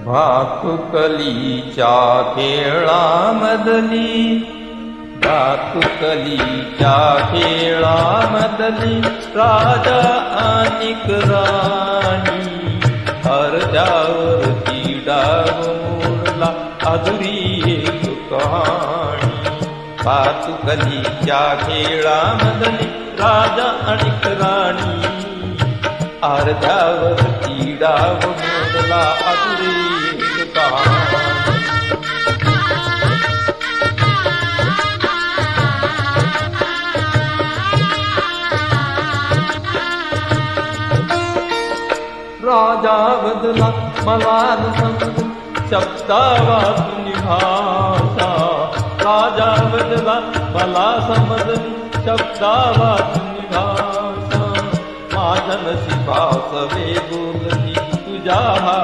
भातुकलीच्या खेळामधली, भातुकलीच्या खेळामधली राजा अनिक राणी, अर्ध्यावरती डाव मोडला अधुरी एक कहाणी. भातुकलीच्या खेळामधली राजा अनिक राणी, अर्ध्यावरती डाव मोडला अधुरी एक कहाणी. राजा बदला मला समज शब्दा वाचून भाषा, राजा बदला मला समजली शब्दा वाचून भाषा. माझ्या नशिबास वे बोलली तुझ्या